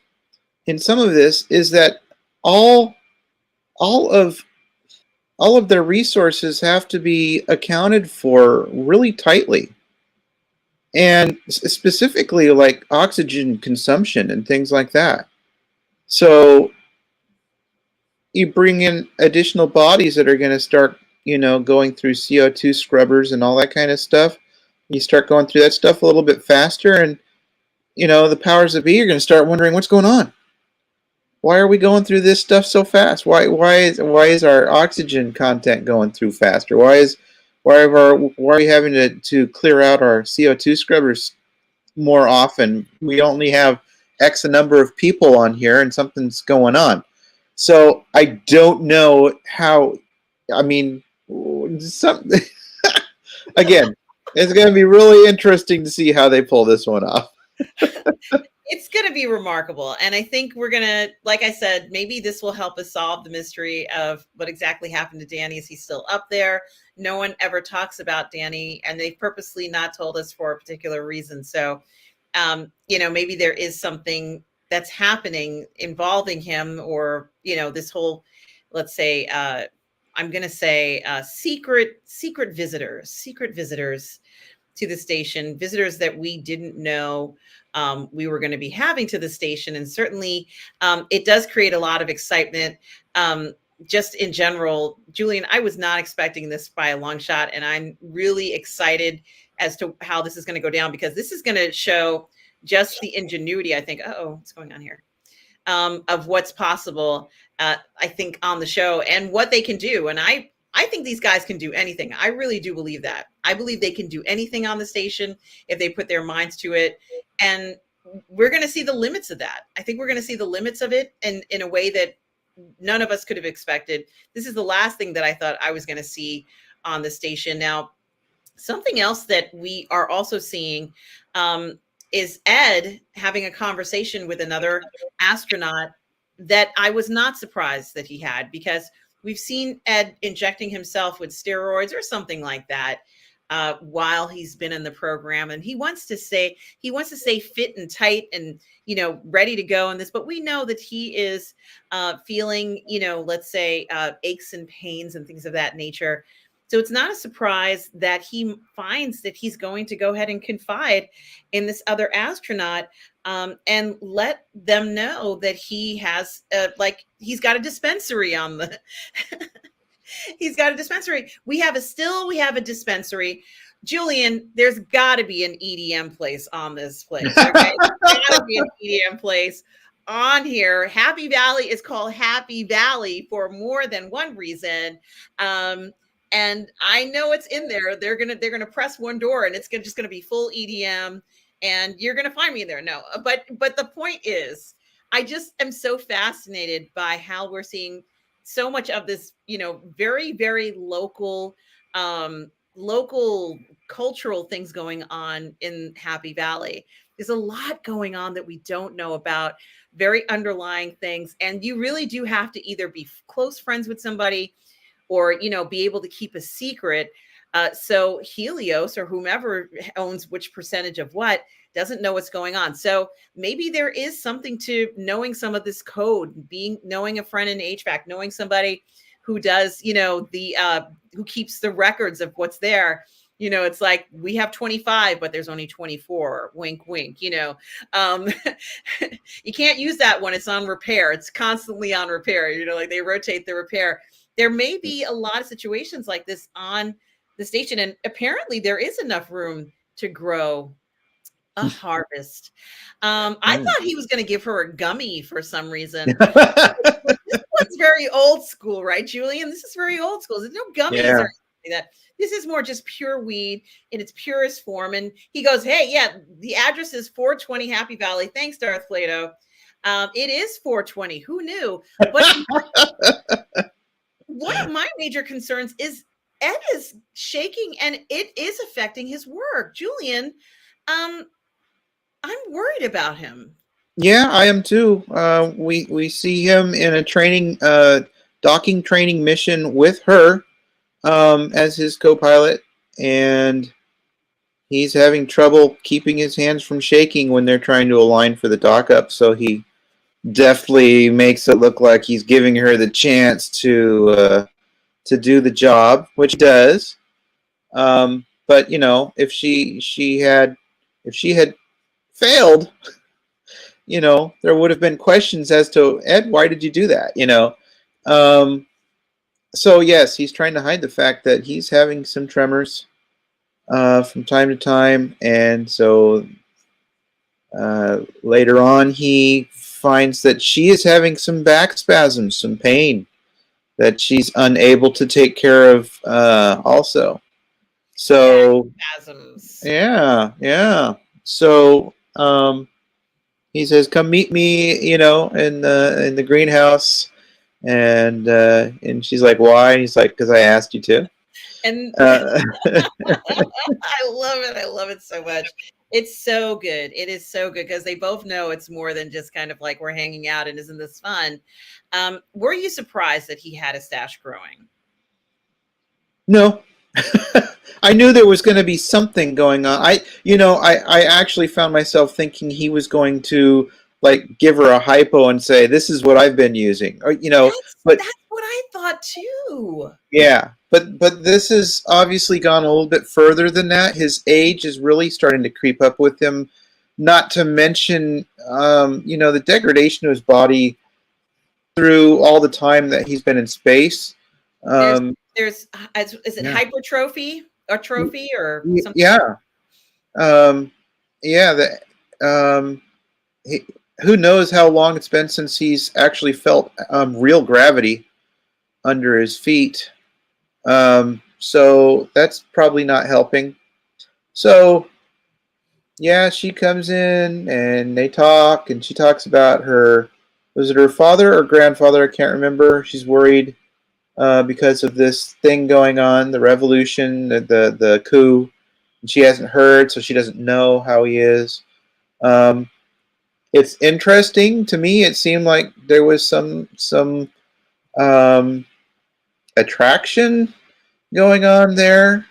in some of this is that all all of all of their resources have to be accounted for really tightly, and specifically like oxygen consumption and things like that. So you bring in additional bodies that are going to start, you know, going through CO2 scrubbers and all that kind of stuff. You start going through that stuff a little bit faster, and you know the powers that be are going to start wondering what's going on. Why are we going through this stuff so fast? Why is our oxygen content going through faster? Why are we having to clear out our CO2 scrubbers more often? We only have X a number of people on here, and something's going on. So I don't know how. I mean, some again, it's going to be really interesting to see how they pull this one off. It's going to be remarkable. And I think we're going to, like I said, maybe this will help us solve the mystery of what exactly happened to Danny. Is he still up there? No one ever talks about Danny, and they've purposely not told us for a particular reason. So, you know, maybe there is something that's happening involving him, or, you know, this whole, let's say, I'm going to say secret visitors to the station, visitors that we didn't know we were going to be having to the station. And certainly it does create a lot of excitement. Just in general, Julian, I was not expecting this by a long shot. And I'm really excited as to how this is going to go down, because this is going to show just the ingenuity, I think, what's going on here, of what's possible, I think, on the show and what they can do. And I think these guys can do anything. I really do believe that. I believe they can do anything on the station if they put their minds to it. And we're going to see the limits of that. I think we're going to see the limits of it in a way that none of us could have expected. This is the last thing that I thought I was going to see on the station. Now, something else that we are also seeing is Ed having a conversation with another astronaut that I was not surprised that he had, because we've seen Ed injecting himself with steroids or something like that while he's been in the program, and he wants to stay fit and tight and ready to go in this. But we know that he is feeling let's say aches and pains and things of that nature. So it's not a surprise that he finds that he's going to go ahead and confide in this other astronaut and let them know that he has he's got a dispensary on the he's got a dispensary. We have a dispensary. Julian, there's got to be an EDM place on this place. Okay, there's got to be an EDM place on here. Happy Valley is called Happy Valley for more than one reason. And I know it's in there. They're gonna press one door, and it's just gonna be full EDM, and you're gonna find me in there. No, but the point is, I just am so fascinated by how we're seeing so much of this, very, very local, local cultural things going on in Happy Valley. There's a lot going on that we don't know about, very underlying things, and you really do have to either be close friends with somebody or be able to keep a secret, so Helios or whomever owns which percentage of what doesn't know what's going on. So maybe there is something to knowing some of this code, knowing a friend in HVAC, knowing somebody who does who keeps the records of what's there. It's like we have 25, but there's only 24. Wink, wink. You can't use that when it's on repair. It's constantly on repair. Like they rotate the repair. There may be a lot of situations like this on the station, and apparently there is enough room to grow a harvest. I thought he was going to give her a gummy for some reason. This one's very old school, right, Julian? This is very old school. There's no gummies or anything like that. This is more just pure weed in its purest form. And he goes, hey, yeah, the address is 420 Happy Valley. Thanks, Darth Plato. It is 420. Who knew? But one of my major concerns is Ed is shaking and it is affecting his work. Julian, I'm worried about him. Yeah, I am too. We see him in a training, docking training mission with her as his co-pilot, and he's having trouble keeping his hands from shaking when they're trying to align for the dock up. So he definitely makes it look like he's giving her the chance to do the job, which he does. But if she had failed, there would have been questions as to, Ed, why did you do that? So yes, he's trying to hide the fact that he's having some tremors from time to time, and so later on he finds that she is having some back spasms, some pain that she's unable to take care of also. So yeah. So he says, "Come meet me, in the greenhouse," and she's like, "Why?" And he's like, "Because I asked you to." And I love it. I love it so much. It's so good. It is so good because they both know it's more than just kind of like we're hanging out and isn't this fun? Were you surprised that he had a stash growing? No. I knew there was going to be something going on. I actually found myself thinking he was going to give her a hypo and say, "This is what I've been using," or but that's what I thought too. Yeah, but this has obviously gone a little bit further than that. His age is really starting to creep up with him. Not to mention, the degradation of his body through all the time that he's been in space. Is it hypertrophy or trophy or something? Yeah. Who knows how long it's been since he's actually felt real gravity under his feet. So that's probably not helping. So yeah, she comes in and they talk, and she talks about her. Was it her father or grandfather? I can't remember. She's worried because of this thing going on, the revolution, the coup. And she hasn't heard, so she doesn't know how he is. Um, it's interesting to me. It seemed like there was some um, attraction going on there,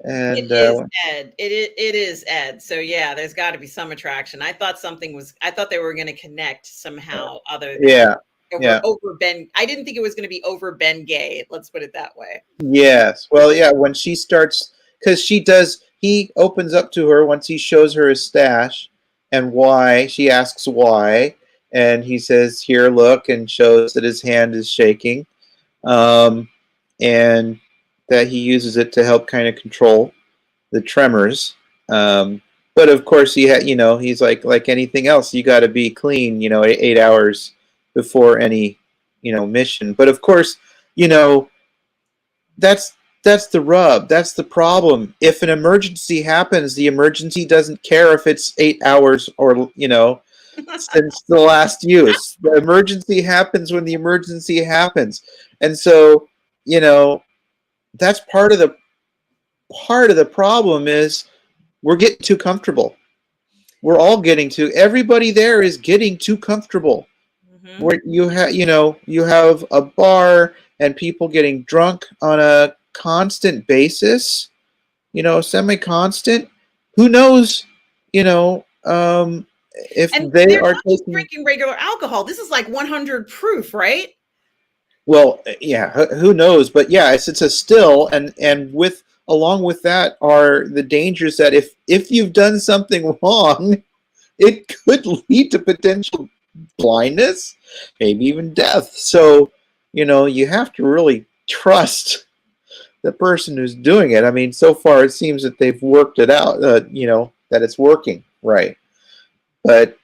It and is Ed. It is Ed. So yeah, there's got to be some attraction. I thought something was. I thought they were going to connect somehow, other than yeah, yeah. over Ben. I didn't think it was going to be over Ben Gay. Let's put it that way. Yes. Well, yeah, when she starts, because she does, he opens up to her once he shows her his stash and why. She asks why. And he says, here, look, and shows that his hand is shaking. Um, and that he uses it to help kind of control the tremors. But of course, he's like anything else, you got to be clean, 8 hours before any, mission. But of course, you know, that's that's the rub. That's the problem. If an emergency happens, the emergency doesn't care if it's 8 hours or since the last use. The emergency happens when the emergency happens, and so you know that's part of the problem is we're getting too comfortable. We're all getting too. Everybody there is getting too comfortable. Hmm. Where you have a bar and people getting drunk on a constant basis, semi-constant. Who knows, if And they they're are not just taking. drinking regular alcohol. This is like 100 proof, right? Well, yeah, who knows? But yeah, it's a still, and with along with that are the dangers that if you've done something wrong, it could lead to potential blindness, maybe even death. So, you have to really trust the person who's doing it. I mean, so far it seems that they've worked it out, that it's working right. But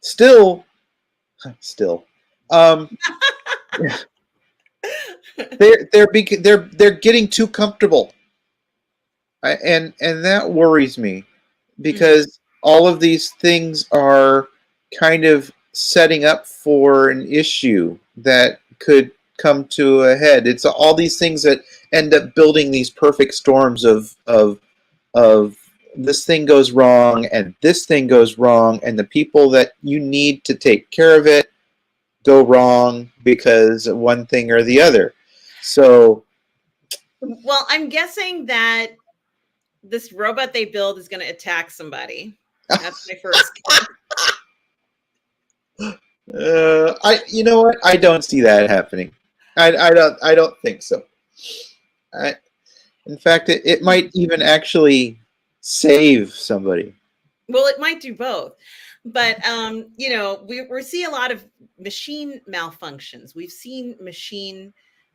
still, still, um, they're getting too comfortable, and that worries me Mhm. because all of these things are kind of setting up for an issue that could come to a head. It's all these things that end up building these perfect storms of this thing goes wrong and this thing goes wrong, and the people that you need to take care of it go wrong because of one thing or the other. So Well, I'm guessing that this robot they build is going to attack somebody. That's my first guess. you know what? I don't see that happening. I don't think so. I, in fact, it might even actually save somebody. Well, it might do both. But we see a lot of machine malfunctions. We've seen machine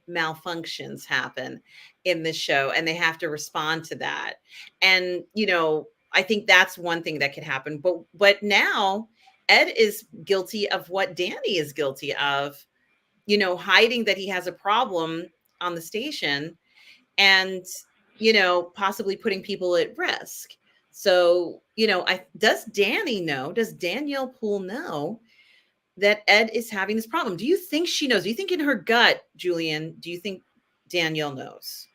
malfunctions happen in this show, and they have to respond to that. And I think that's one thing that could happen. But now Ed is guilty of what Danny is guilty of, hiding that he has a problem on the station, and possibly putting people at risk. So does Danny know, does Danielle Poole know that Ed is having this problem? Do you think she knows? Do you think in her gut, Julian, do you think Danielle knows?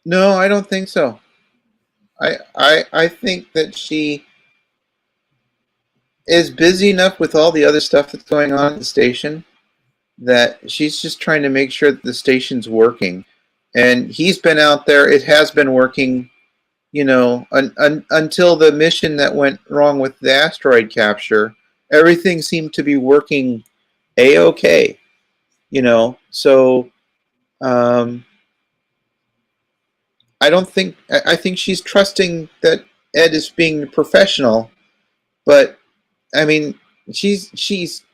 No, I don't think so. I think that she is busy enough with all the other stuff that's going on at the station that she's just trying to make sure that the station's working. And he's been out there. It has been working, until the mission that went wrong with the asteroid capture. Everything seemed to be working a-okay, So um, I think she's trusting that Ed is being professional, but I mean, she's she's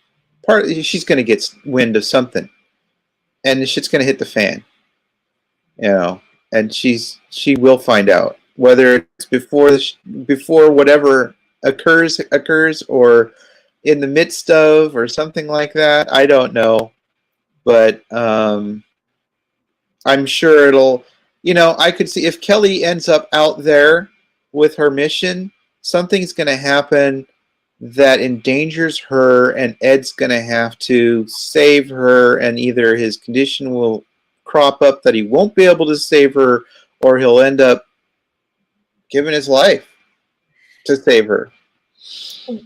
going to get wind of something, and the shit's going to hit the fan, and she will find out whether it's before whatever occurs or in the midst of or something like that. I don't know, but I'm sure it'll. you know, I could see if Kelly ends up out there with her mission, something's going to happen that endangers her, and Ed's going to have to save her, and either his condition will crop up that he won't be able to save her, or he'll end up giving his life to save her.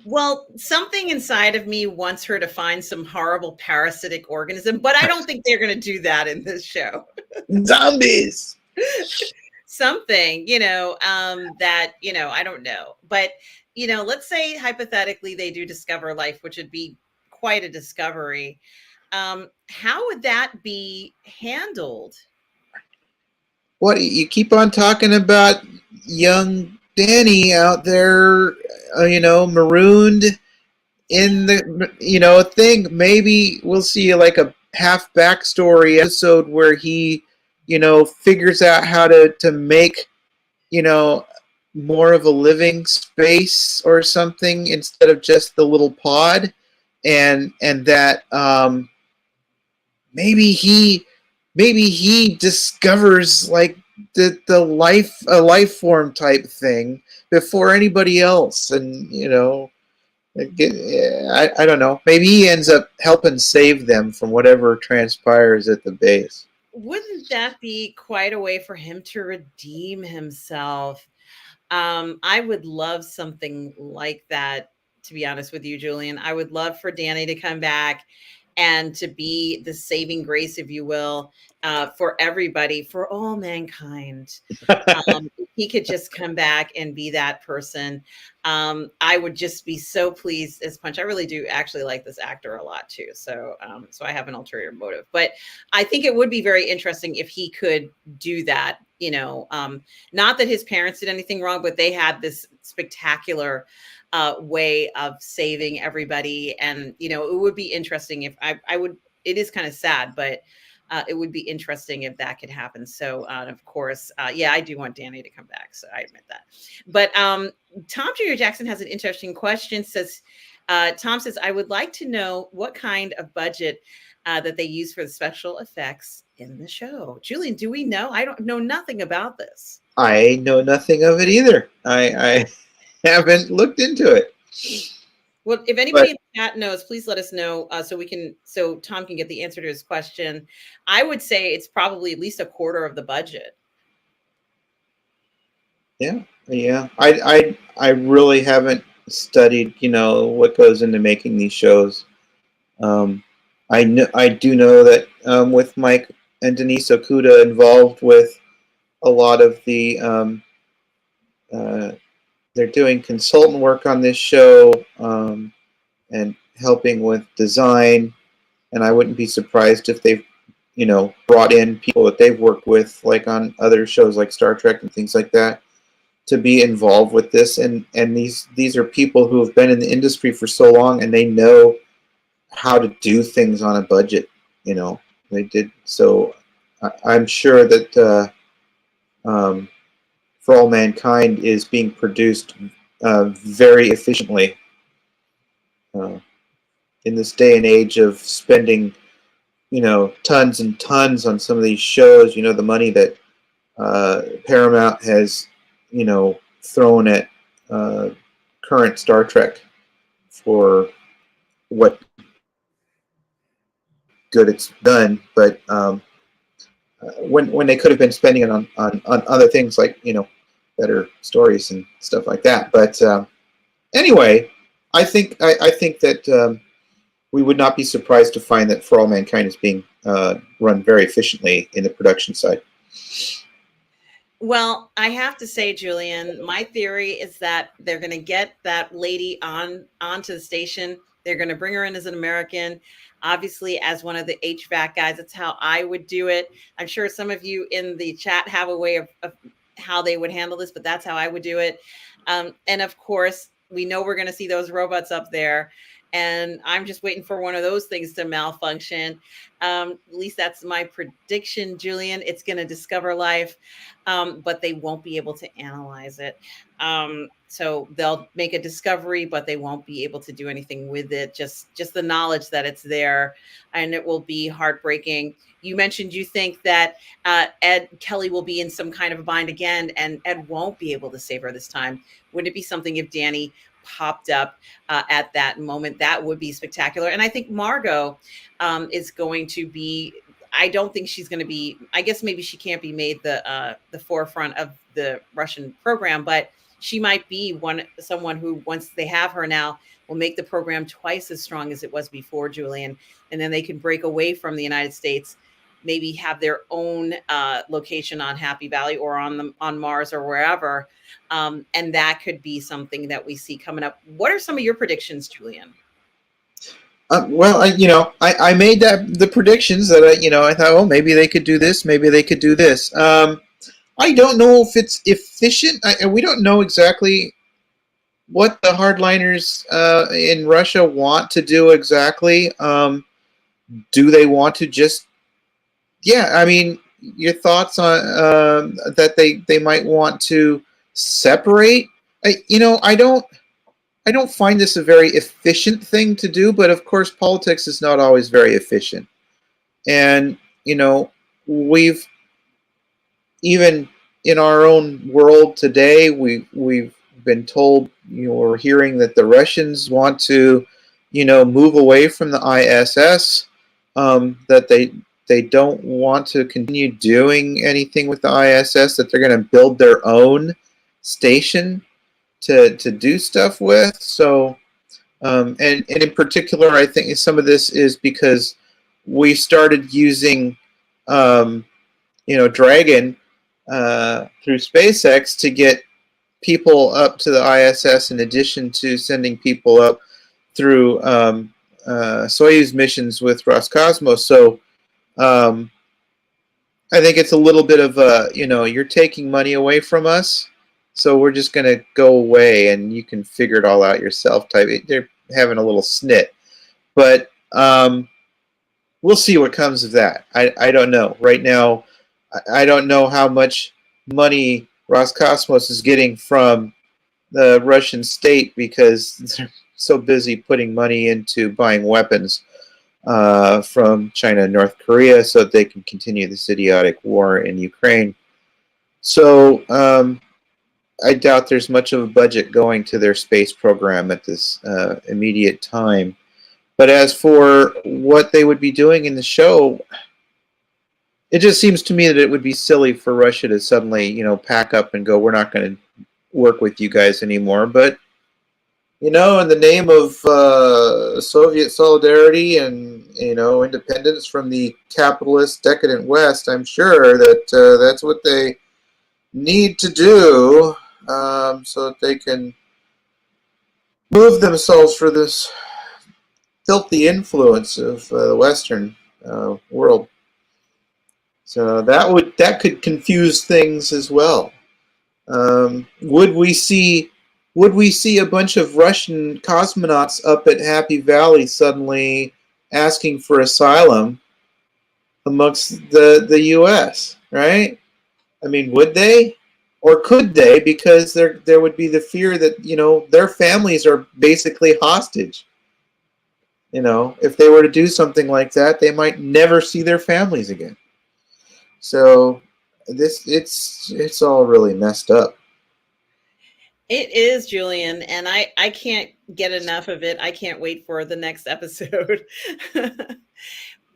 Well, something inside of me wants her to find some horrible parasitic organism, but I don't think they're going to do that in this show. Zombies! Something, that, I don't know. But, let's say hypothetically they do discover life, which would be quite a discovery. How would that be handled? What, you keep on talking about young Danny out there, marooned in the, thing. Maybe we'll see like a half backstory episode where he, figures out how to make, more of a living space or something instead of just the little pod, and that maybe he discovers like the life form type thing before anybody else, and I don't know. Maybe he ends up helping save them from whatever transpires at the base. Wouldn't that be quite a way for him to redeem himself? I would love something like that, to be honest with you, Julian. I would love for Danny to come back and to be the saving grace, if you will, for everybody, for all mankind. He could just come back and be that person. I would just be so pleased as Punch. I really do actually like this actor a lot too. So I have an ulterior motive, but I think it would be very interesting if he could do that. Not that his parents did anything wrong, but they had this spectacular way of saving everybody. And, it would be interesting if I would, it is kind of sad, but it would be interesting if that could happen. So, of course, yeah, I do want Danny to come back. So I admit that. But Tom Jr. Jackson has an interesting question. Tom says, I would like to know what kind of budget that they use for the special effects in the show. Julian, do we know? I don't know nothing about this. I know nothing of it either. I haven't looked into it. Well, if anybody in the chat knows, please let us know so Tom can get the answer to his question. I would say it's probably at least a quarter of the budget. Yeah. I really haven't studied, what goes into making these shows. I do know that with Mike and Denise Okuda involved with a lot of the they're doing consultant work on this show, and helping with design, and I wouldn't be surprised if they've brought in people that they've worked with, like on other shows like Star Trek and things like that, to be involved with this. And these are people who have been in the industry for so long, and they know how to do things on a budget. They did. So I'm sure that For All Mankind is being produced very efficiently in this day and age of spending, tons and tons on some of these shows. The money that Paramount has, thrown at current Star Trek for what good it's done, but when they could have been spending it on other things like better stories and stuff like that. But anyway, I think that we would not be surprised to find that For All Mankind is being run very efficiently in the production side. Well, I have to say, Julian, my theory is that they're going to get that lady onto the station. They're going to bring her in as an American, obviously as one of the HVAC guys. That's how I would do it. I'm sure some of you in the chat have a way of how they would handle this, but that's how I would do it. And of course, we know we're going to see those robots up there. And I'm just waiting for one of those things to malfunction. At least that's my prediction, Julian. It's going to discover life, but they won't be able to analyze it. So they'll make a discovery, but they won't be able to do anything with it. Just the knowledge that it's there, and it will be heartbreaking. You mentioned you think that Kelly will be in some kind of a bind again, and Ed won't be able to save her this time. Wouldn't it be something if Danny popped up at that moment? That would be spectacular. And I think Margo is going to be. I don't think she's going to be. I guess maybe she can't be made the forefront of the Russian program, but she might be someone who, once they have her now, will make the program twice as strong as it was before, Julian. And then they can break away from the United States, maybe have their own location on Happy Valley or on Mars or wherever. And that could be something that we see coming up. What are some of your predictions, Julian? Well, I made the predictions that I thought, oh, maybe they could do this, maybe they could do this. I don't know if it's efficient. We don't know exactly what the hardliners in Russia want to do exactly. Do they want to just? Yeah, I mean, your thoughts on that they might want to separate. I don't find this a very efficient thing to do, but of course, politics is not always very efficient. And, we've, even in our own world today, we've been told, we're hearing that the Russians want to, move away from the ISS, that they don't want to continue doing anything with the ISS, that they're going to build their own station to do stuff with. So, and in particular, I think some of this is because we started using, Dragon through SpaceX to get people up to the ISS, in addition to sending people up through Soyuz missions with Roscosmos. So I think it's a little bit of you're taking money away from us, so we're just going to go away and you can figure it all out yourself type. They're having a little snit. But we'll see what comes of that. I don't know. Right now, I don't know how much money Roscosmos is getting from the Russian state, because they're so busy putting money into buying weapons from China and North Korea so that they can continue this idiotic war in Ukraine. So I doubt there's much of a budget going to their space program at this immediate time. But as for what they would be doing in the show, it just seems to me that it would be silly for Russia to suddenly, pack up and go, we're not going to work with you guys anymore. But, in the name of Soviet solidarity and, independence from the capitalist, decadent West, I'm sure that that's what they need to do, so that they can move themselves for this filthy influence of the Western world. So that could confuse things as well. Would we see a bunch of Russian cosmonauts up at Happy Valley suddenly asking for asylum amongst the U.S., right? I mean, would they? Or could they? Because there would be the fear that, their families are basically hostage. If they were to do something like that, they might never see their families again. So it's all really messed up. It is, Julian, and I can't get enough of it. I can't wait for the next episode.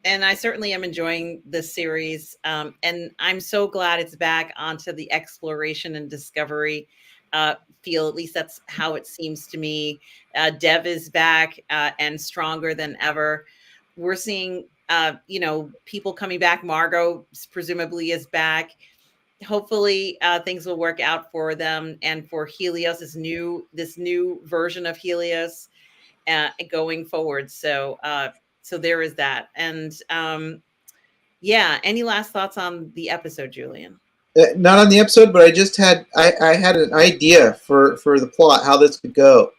And I certainly am enjoying this series. And I'm so glad it's back onto the exploration and discovery feel. At least that's how it seems to me. Dev is back and stronger than ever. We're seeing, people coming back. Margo presumably is back. Hopefully things will work out for them and for Helios, this new version of Helios going forward. So there is that. And any last thoughts on the episode, Julian? Not on the episode, but I had an idea for the plot, how this could go.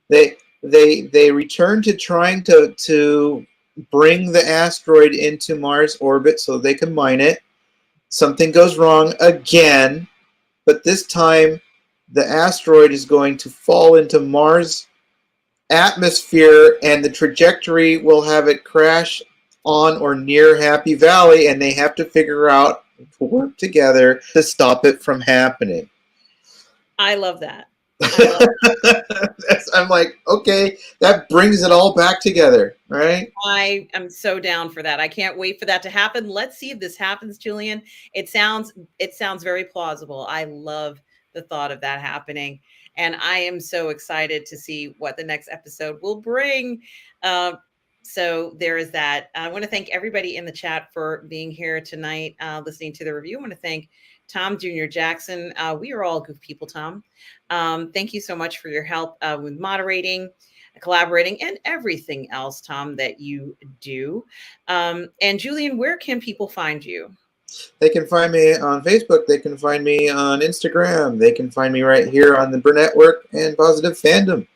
They return to trying to bring the asteroid into Mars orbit so they can mine it. Something goes wrong again, but this time the asteroid is going to fall into Mars atmosphere, and the trajectory will have it crash on or near Happy Valley, and they have to figure out to work together to stop it from happening. I love that. I love I'm like, okay, that brings it all back together, right? I am so down for that. I can't wait for that to happen. Let's see if this happens, Julian. It sounds very plausible. I love the thought of that happening. And I am so excited to see what the next episode will bring. So there is that. I want to thank everybody in the chat for being here tonight, listening to the review. I want to thank Tom Jr. Jackson. We are all goof people, Tom. Thank you so much for your help with moderating, collaborating, and everything else, Tom, that you do. And Julian, where can people find you? They can find me on Facebook. They can find me on Instagram. They can find me right here on the Burnettwork and Positive Fandom.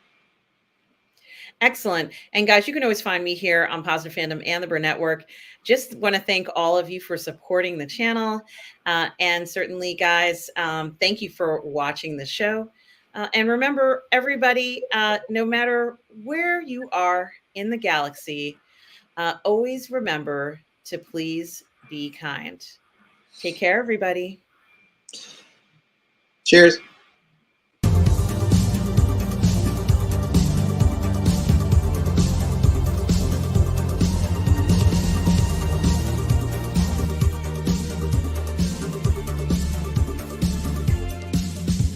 Excellent. And guys, you can always find me here on Positive Fandom and the Burnettwork. Just want to thank all of you for supporting the channel. And certainly, guys, thank you for watching the show. And remember, everybody, no matter where you are in the galaxy, always remember to please be kind. Take care, everybody. Cheers.